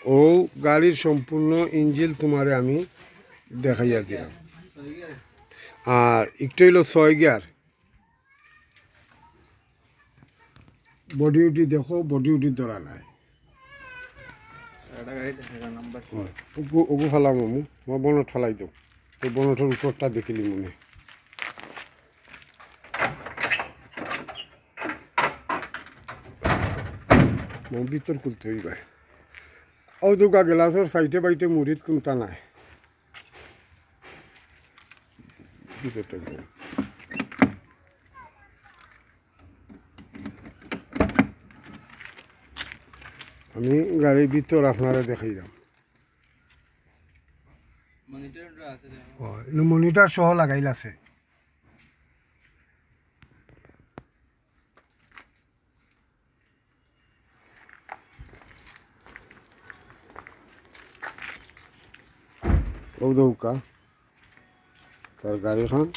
ও গাড়ির সম্পূর্ণ ইঞ্জিন তোমারে আমি দেখাইয়া দিলাম। আর একটু হইল 6 গিয়ার। বডি উডি দেখো, বডি উডি ধরা নাই। ওগু ফেলাম আমি, বনট ফেলাই দাও। তো বনটের উপরটা দেখিলি মনে ভিতর খুলতে হইবে। ও দুগা গ্লাসের সাইডে বাইটে মুড়িদ কোনটা নাই ভিতরটা। আমি গাড়ির ভিতর আপনারা দেখাইলাম। মনিটর সহ লাগাইল আছে। ও দৌকা তার গাড়িখান